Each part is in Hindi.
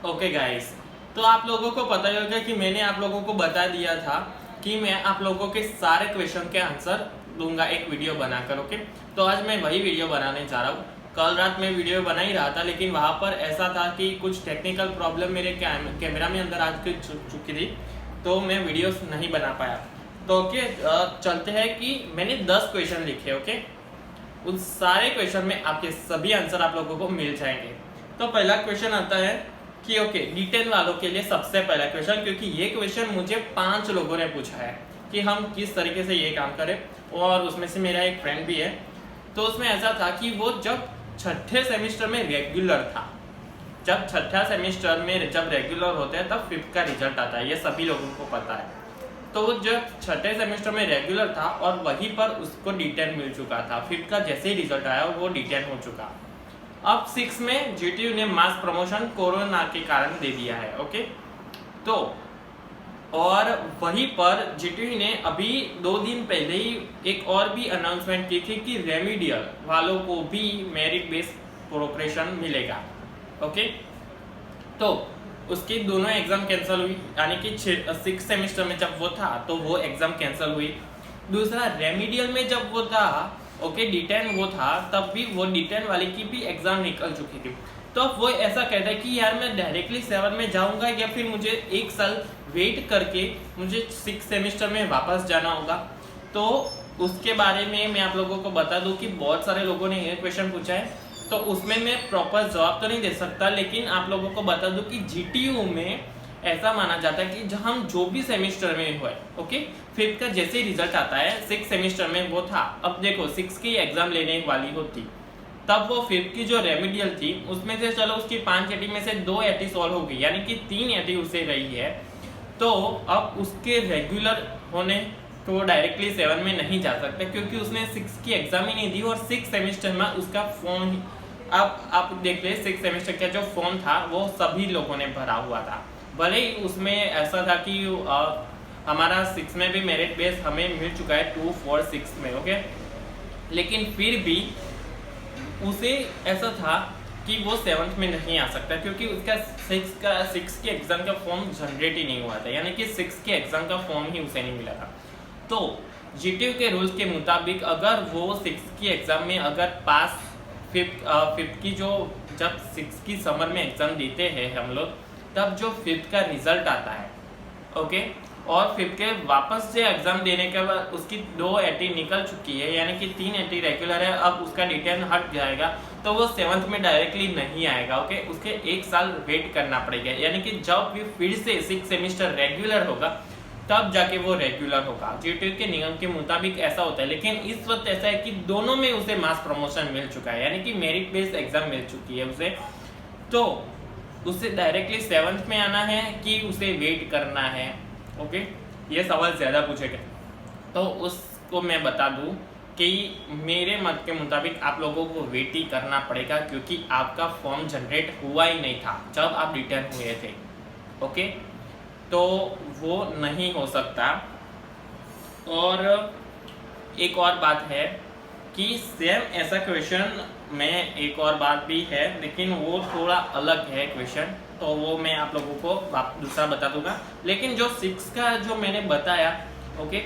ओके गाइस, तो आप लोगों को पता ही होगा कि मैंने आप लोगों को बता दिया था कि मैं आप लोगों के सारे क्वेश्चन के आंसर दूंगा एक वीडियो बनाकर। ओके, तो आज मैं वही वीडियो बनाने जा रहा हूँ। कल रात मैं वीडियो बना ही रहा था, लेकिन वहाँ पर ऐसा था कि कुछ टेक्निकल प्रॉब्लम मेरे कैमरा में अंदर आ चुकी थी, तो मैं वीडियोस नहीं बना पाया। तो ओके, चलते हैं कि मैंने 10 क्वेश्चन लिखे। ओके, उन सारे क्वेश्चन में आपके सभी आंसर आप लोगों को मिल जाएंगे। तो पहला क्वेश्चन आता है कि ओके, D10 वालों के लिए सबसे पहला क्वेश्चन, क्योंकि ये क्वेश्चन मुझे 5 लोगों ने पूछा है कि हम किस तरीके से ये काम करें, और उसमें से मेरा एक फ्रेंड भी है। तो उसमें ऐसा था कि वो जब छठे सेमेस्टर में रेगुलर था, जब छठा सेमेस्टर में जब रेगुलर होते हैं तब 5th का रिजल्ट आता है, ये सभी लोगों को पता है। तो वो जब छठे सेमेस्टर में रेगुलर था और वहीं पर उसको D10 मिल चुका था। 5th का जैसे ही रिजल्ट आया वो D10 हो चुका। अब 6 में GTU ने मास प्रमोशन कोरोना के कारण दे दिया है। ओके, तो और वहीं पर GTU ने अभी 2 दिन पहले ही एक और भी अनाउंसमेंट की थी कि रेमिडियल वालों को भी मेरिट बेस्ड प्रोग्रेशन मिलेगा। ओके, तो उसकी दोनों एग्जाम कैंसिल हुई, यानी कि 6 सेमेस्टर में जब वो था तो वो एग्जाम कैंसिल हुई। दूसरा रेमिडियल में जब वो था, ओके, D10 वो था, तब भी वो D10 वाले की भी एग्जाम निकल चुकी थी। तो वो ऐसा कहता है कि यार मैं डायरेक्टली 7 में जाऊंगा या फिर मुझे एक साल वेट करके मुझे 6 सेमेस्टर में वापस जाना होगा। तो उसके बारे में मैं आप लोगों को बता दूं कि बहुत सारे लोगों ने ये क्वेश्चन पूछा है, तो उसमें मैं प्रॉपर जवाब तो नहीं दे सकता, लेकिन आप लोगों को बता दूं कि GTU में ऐसा माना जाता है कि हम जो भी सेमेस्टर में हुए, ओके, 5th का जैसे ही रिजल्ट आता है, 6 सेमेस्टर में वो था, अब देखो 6 की एग्जाम लेने वाली होती, तब वो 5th की जो रेमिडियल थी उसमें से चलो उसकी 5 एटी में से 2 एटी सॉल्व हो गई, यानी कि 3 एटी उसे रही है। तो अब उसके रेगुलर होने तो वो डायरेक्टली 7 में नहीं जा सकता, क्योंकि उसने 6 की एग्जाम ही नहीं दी और 6 सेमेस्टर में उसका फॉर्म, अब आप देख ले 6 सेमेस्टर का जो फॉर्म था वो सभी लोगों ने भरा हुआ था। भले ही उसमें ऐसा था कि हमारा 6 में भी मेरिट बेस हमें मिल चुका है 2, 4, 6 में। ओके, लेकिन फिर भी उसे ऐसा था कि वो 7th में नहीं आ सकता, क्योंकि उसका 6 की एग्जाम का फॉर्म जनरेट ही नहीं हुआ था, यानी कि 6 के एग्जाम का फॉर्म ही उसे नहीं मिला था। तो GTU के रूल्स के मुताबिक अगर वो 6 की एग्जाम में अगर पास 5th की जो जब 6 की समर में एग्जाम देते हैं हम लोग, तब जो 5th का रिजल्ट आता है, ओके, और 5th के वापस से एग्जाम देने के बाद उसकी 2 एटी निकल चुकी है, यानी कि 3 एटी रेगुलर है, अब उसका D10 हट जाएगा, तो वो 7th में डायरेक्टली नहीं आएगा। ओके, उसके 1 साल वेट करना पड़ेगा, यानी कि जब भी फिर से 6 सेमेस्टर रेगुलर होगा तब जाके वो रेगुलर होगा। GTU के नियम के मुताबिक ऐसा होता है, लेकिन इस वक्त ऐसा है कि दोनों में उसे मास प्रमोशन मिल चुका है, यानी कि मेरिट बेस्ड एग्जाम मिल चुकी है उसे। तो उसे डायरेक्टली 7th में आना है कि उसे वेट करना है? ओके, ये सवाल ज़्यादा पूछेगा, तो उसको मैं बता दूं कि मेरे मत के मुताबिक आप लोगों को वेट ही करना पड़ेगा, क्योंकि आपका फॉर्म जनरेट हुआ ही नहीं था जब आप रिटर्न हुए थे। ओके, तो वो नहीं हो सकता। और एक और बात है कि सेम ऐसा क्वेश्चन में एक और बात भी है, लेकिन वो थोड़ा अलग है क्वेश्चन, तो वो मैं आप लोगों को दूसरा बता दूंगा। लेकिन जो 6 का जो मैंने बताया, ओके,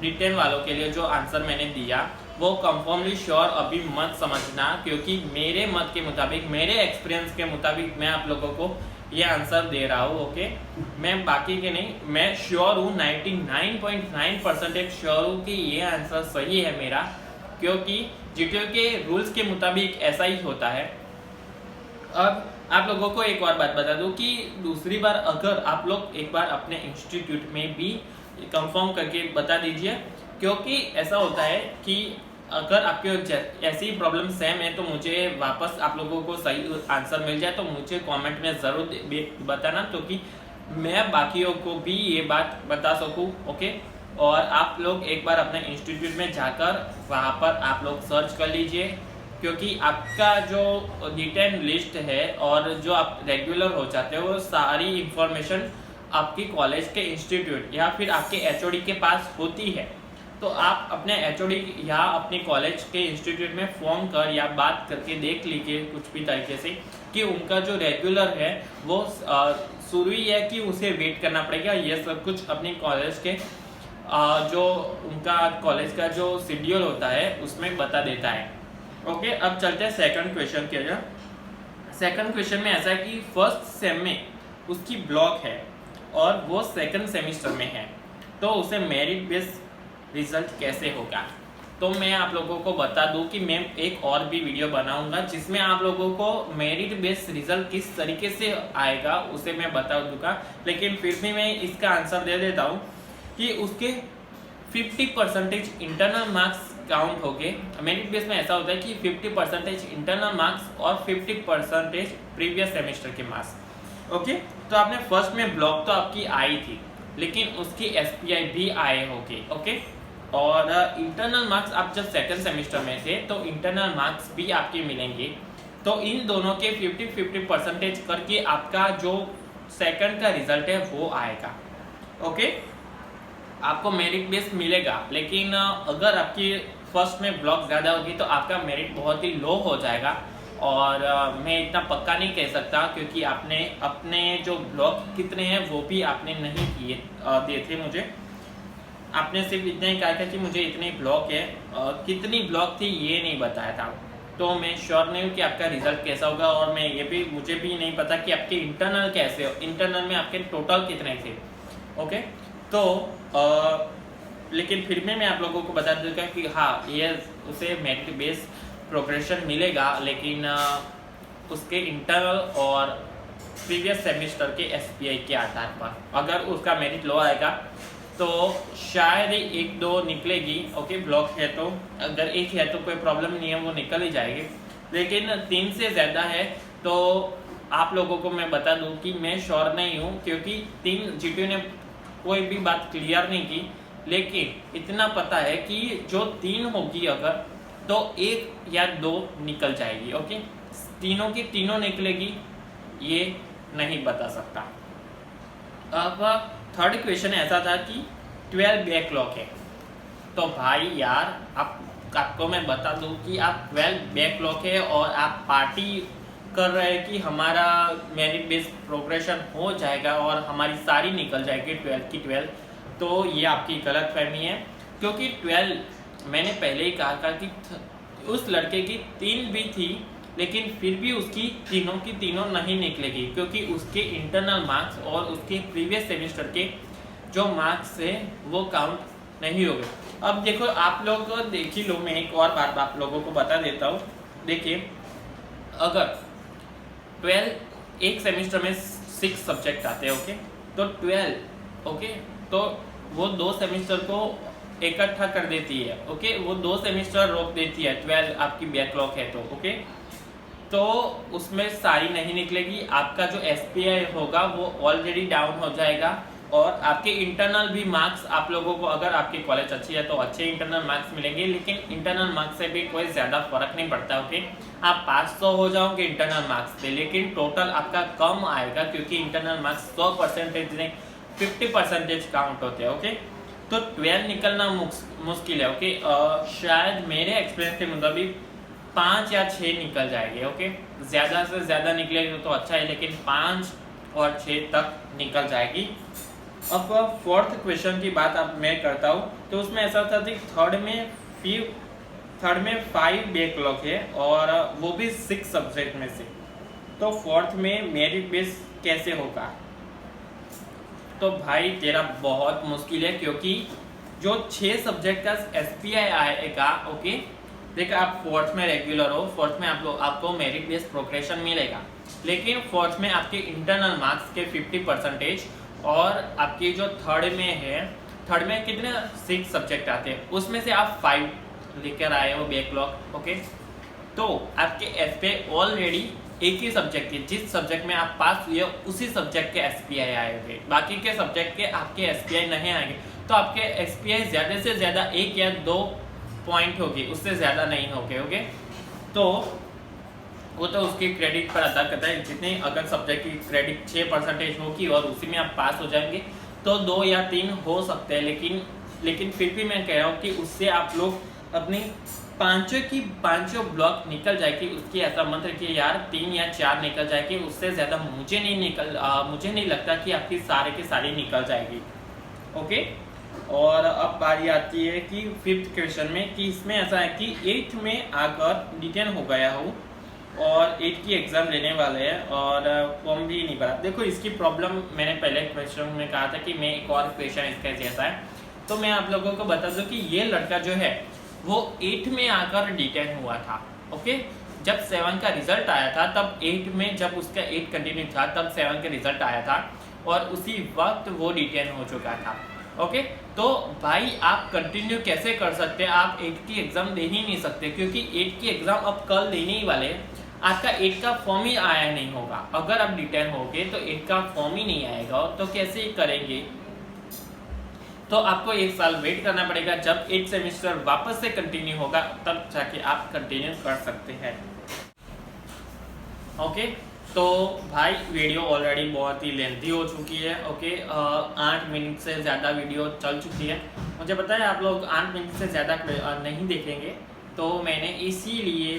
D10 वालों के लिए जो आंसर मैंने दिया वो कंफर्मली श्योर अभी मत समझना, क्योंकि मेरे मत के मुताबिक, मेरे एक्सपीरियंस के मुताबिक मैं आप लोगों को ये आंसर दे रहा हूँ। ओके, मैं बाकी के नहीं, मैं श्योर हूँ, 99.9% श्योर हूँ कि ये आंसर सही है मेरा, क्योंकि GTU के रूल्स के मुताबिक ऐसा ही होता है। अब आप लोगों को एक और बात बता दूं कि दूसरी बार अगर आप लोग एक बार अपने इंस्टीट्यूट में भी कंफर्म करके बता दीजिए, क्योंकि ऐसा होता है कि अगर आपके ऐसी प्रॉब्लम सेम है तो मुझे वापस आप लोगों को सही आंसर मिल जाए तो मुझे कमेंट में ज़रूर बताना, क्योंकि मैं बाकियों को भी ये बात बता सकूं। ओके, और आप लोग एक बार अपने इंस्टीट्यूट में जाकर वहाँ पर आप लोग सर्च कर लीजिए, क्योंकि आपका जो D10 लिस्ट है और जो आप रेगुलर हो जाते हो वो सारी इंफॉर्मेशन आपकी कॉलेज के इंस्टीट्यूट या फिर आपके HOD के पास होती है। तो आप अपने HOD या अपने कॉलेज के इंस्टीट्यूट में फ़ोन कर या बात करके देख लीजिए कुछ भी तरीके से कि उनका जो रेगुलर है वो शुरू ही है कि उसे वेट करना पड़ेगा। ये सब कुछ अपनी कॉलेज के जो उनका कॉलेज का जो शेड्यूल होता है उसमें बता देता है। ओके, अब चलते हैं सेकंड क्वेश्चन की ओर। सेकंड क्वेश्चन में ऐसा है कि फर्स्ट सेम में उसकी ब्लॉक है और वो सेकंड सेमिस्टर में है, तो उसे मेरिट बेस्ड रिजल्ट कैसे होगा। तो मैं आप लोगों को बता दूं कि मैं एक और भी वीडियो बनाऊंगा जिसमें आप लोगों को मेरिट बेस्ड रिजल्ट किस तरीके से आएगा उसे मैं बता दूंगा, लेकिन फिर भी मैं इसका आंसर दे देता हूं कि उसके 50% इंटरनल मार्क्स काउंट हो गए। मेरिट बेस में ऐसा होता है कि 50% इंटरनल मार्क्स और 50% प्रीवियस सेमेस्टर के मार्क्स। ओके, तो आपने फर्स्ट में ब्लॉक तो आपकी आई थी, लेकिन उसकी SPI भी आए होंगे। ओके, और इंटरनल मार्क्स आप जब सेकंड सेमेस्टर में थे तो इंटरनल मार्क्स भी आपके मिलेंगे। तो इन दोनों के 50-50% करके आपका जो सेकंड का रिजल्ट है वो आएगा। ओके, आपको मेरिट बेस मिलेगा, लेकिन अगर आपकी फर्स्ट में ब्लॉक ज़्यादा होगी तो आपका मेरिट बहुत ही लो हो जाएगा। और मैं इतना पक्का नहीं कह सकता क्योंकि आपने अपने जो ब्लॉक कितने हैं वो भी आपने नहीं दिए थे मुझे। आपने सिर्फ इतना ही कहा था कि मुझे इतने ब्लॉक है, कितनी ब्लॉक थी ये नहीं बताया था। तो मैं श्योर नहीं हूँ कि आपका रिजल्ट कैसा होगा, और मुझे भी नहीं पता कि आपके इंटरनल कैसे हो, इंटरनल में आपके टोटल कितने थे। ओके, तो लेकिन फिर भी मैं आप लोगों को बता दूंगा कि हाँ, ये उसे मेरिट बेस प्रोग्रेशन मिलेगा, लेकिन उसके इंटरनल और प्रीवियस सेमेस्टर के SPI के आधार पर। अगर उसका मेरिट लो आएगा तो शायद ही 1-2 निकलेगी। ओके, ब्लॉक है तो अगर एक है तो कोई प्रॉब्लम नहीं है, वो निकल ही जाएगी, लेकिन 3 से ज़्यादा है तो आप लोगों को मैं बता दूं कि मैं श्योर नहीं हूं, क्योंकि 3 GTU ने कोई भी बात क्लियर नहीं की, लेकिन इतना पता है कि जो 3 होगी अगर तो 1 या 2 निकल जाएगी। ओके, तीनों की तीनों निकलेगी ये नहीं बता सकता। अब थर्ड क्वेश्चन ऐसा था कि 12 बैकलॉग है, तो भाई यार आपको मैं बता दूं कि आप 12 बैकलॉग है और आप पार्टी कर रहे हैं कि हमारा मेरिट बेस्ड प्रोग्रेशन हो जाएगा और हमारी सारी निकल जाएगी 12 की 12, तो ये आपकी गलत फहमी है। क्योंकि 12 मैंने पहले ही कहा था कि उस लड़के की 3 भी थी, लेकिन फिर भी उसकी तीनों की तीनों नहीं निकलेगी, क्योंकि उसके इंटरनल मार्क्स और उसके प्रीवियस सेमेस्टर के जो मार्क्स है वो काउंट नहीं हो गए। अब देखो आप लोग देख ही लो, मैं एक और बात आप लोगों को बता देता हूँ। देखिए, अगर 12 एक सेमेस्टर में 6 सब्जेक्ट आते हैं, ओके, तो 12 ओके, तो वो 2 सेमेस्टर को इकट्ठा कर देती है। ओके, वो 2 सेमेस्टर रोक देती है। 12 आपकी बैकलॉग है तो ओके, तो उसमें सारी नहीं निकलेगी। आपका जो SPI होगा वो ऑलरेडी डाउन हो जाएगा, और आपके इंटरनल भी मार्क्स आप लोगों को, अगर आपकी कॉलेज अच्छी है तो अच्छे इंटरनल मार्क्स मिलेंगे, लेकिन इंटरनल मार्क्स से भी कोई ज़्यादा फर्क नहीं पड़ता। ओके, आप पास तो हो जाओगे इंटरनल मार्क्स पे, लेकिन टोटल आपका कम आएगा, क्योंकि इंटरनल मार्क्स 100% नहीं 50% काउंट होते हैं। ओके, तो 12 निकलना मुश्किल है। ओके, शायद मेरे एक्सपीरियंस के मुताबिक 5 या 6 निकल जाएंगे। ओके, ज़्यादा से ज़्यादा निकलेगी तो अच्छा है, लेकिन 5 और 6 तक निकल जाएगी। अब फोर्थ क्वेश्चन की बात अब मैं करता हूँ, तो उसमें ऐसा था कि थर्ड में 5 बैकलॉग है और वो भी 6 सब्जेक्ट में से, तो फोर्थ में मेरिट बेस कैसे होगा। तो भाई तेरा बहुत मुश्किल है, क्योंकि जो 6 सब्जेक्ट का SPI आएगा, ओके, देखो आप फोर्थ में रेगुलर हो, फोर्थ में आपको मेरिट बेस्ड प्रोग्रेशन मिलेगा, लेकिन फोर्थ में आपके इंटरनल मार्क्स के 50% और आपकी जो थर्ड में है, थर्ड में कितने 6 सब्जेक्ट आते हैं, उसमें से आप 5 लेकर आए हो बैकलॉग। ओके, तो आपके SPI ऑलरेडी एक ही सब्जेक्ट के, जिस सब्जेक्ट में आप पास हुए उसी सब्जेक्ट के SPI आएंगे, बाकी के सब्जेक्ट के आपके SPI नहीं आएंगे, तो आपके SPI ज़्यादा से ज़्यादा 1 या 2 पॉइंट होगी, उससे ज़्यादा नहीं होगे। ओके, तो वो तो उसकी क्रेडिट पर आधार करता है, जितने अगर सब्जेक्ट की क्रेडिट 6% होगी और उसी में आप पास हो जाएंगे तो 2 या 3 हो सकते हैं, लेकिन फिर भी मैं कह रहा हूँ कि उससे आप लोग अपनी पांचों की पांचों ब्लॉक निकल जाएगी, उसकी ऐसा मत रखिए यार 3 या 4 निकल जाएगी, उससे ज़्यादा मुझे नहीं लगता कि आपकी सारे की सारी निकल जाएगी। ओके, और अब बारी आती है कि 5th क्वेश्चन में, कि इसमें ऐसा है कि 8th में आकर डिटेन हो गया हूँ और 8 की एग्ज़ाम लेने वाले हैं और फॉर्म भी नहीं भरा। देखो इसकी प्रॉब्लम मैंने पहले क्वेश्चन में कहा था कि मैं एक और क्वेश्चन इसका जैसा है, तो मैं आप लोगों को बता दूं कि ये लड़का जो है वो 8 में आकर डिटेन हुआ था। ओके, जब 7 का रिजल्ट आया था तब 8 में, जब उसका 8 कंटिन्यू था तब 7 का रिजल्ट आया था और उसी वक्त वो डिटेन हो चुका था। ओके, तो भाई आप कंटिन्यू कैसे कर सकते हैं? आप 8 की एग्ज़ाम दे ही नहीं सकते, क्योंकि 8 की एग्ज़ाम अब कल देने ही वाले हैं। आपका 8 का फॉर्म ही आया नहीं होगा। अगर आप डिटेन हो गए तो 8 का फॉर्म ही नहीं आएगा, तो कैसे करेंगे? तो आपको 1 साल वेट करना पड़ेगा। जब 8 सेमेस्टर वापस से कंटिन्यू होगा तब जाके आप कंटिन्यू कर सकते हैं। ओके, तो भाई वीडियो ऑलरेडी बहुत ही लेंथी हो चुकी है। ओके, 8 मिनट से ज़्यादा वीडियो चल चुकी है। मुझे पता है आप लोग 8 मिनट से ज़्यादा नहीं देखेंगे, तो मैंने इसीलिए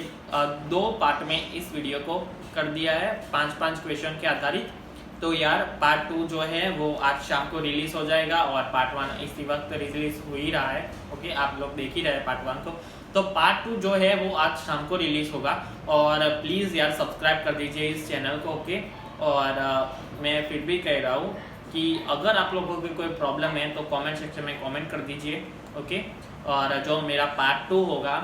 2 पार्ट में इस वीडियो को कर दिया है, 5-5 क्वेश्चन के आधारित। तो यार पार्ट 2 जो है वो आज शाम को रिलीज़ हो जाएगा और पार्ट 1 इसी वक्त रिलीज़ हो ही रहा है। ओके, आप लोग देख ही रहे हैं पार्ट 1 को, तो पार्ट 2 जो है वो आज शाम को रिलीज़ होगा। और प्लीज़ यार सब्सक्राइब कर दीजिए इस चैनल को। ओके, और मैं फिर भी कह रहा हूँ कि अगर आप लोगों की कोई प्रॉब्लम है तो कमेंट सेक्शन में कमेंट कर दीजिए। ओके, और जो मेरा पार्ट 2 होगा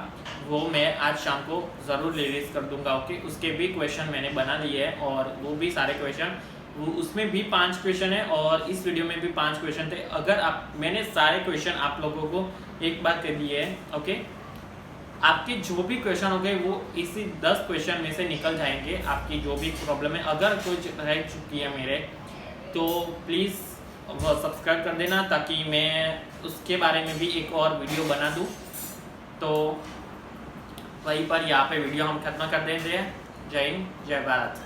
वो मैं आज शाम को ज़रूर रिलीज़ कर दूंगा। ओके, उसके भी क्वेश्चन मैंने बना लिए हैं और वो भी सारे क्वेश्चन, वो उसमें भी 5 क्वेश्चन है और इस वीडियो में भी 5 क्वेश्चन थे। अगर मैंने सारे क्वेश्चन आप लोगों को एक बार कर दिए हैं। ओके, आपके जो भी क्वेश्चन हो गए वो इसी 10 क्वेश्चन में से निकल जाएंगे। आपकी जो भी प्रॉब्लम है, अगर कुछ रह चुकी है मेरे, तो प्लीज़ वो सब्सक्राइब कर देना ताकि मैं उसके बारे में भी एक और वीडियो बना दूँ। तो वहीं पर यहाँ पे वीडियो हम खत्म कर देते हैं। जय हिंद, जय भारत।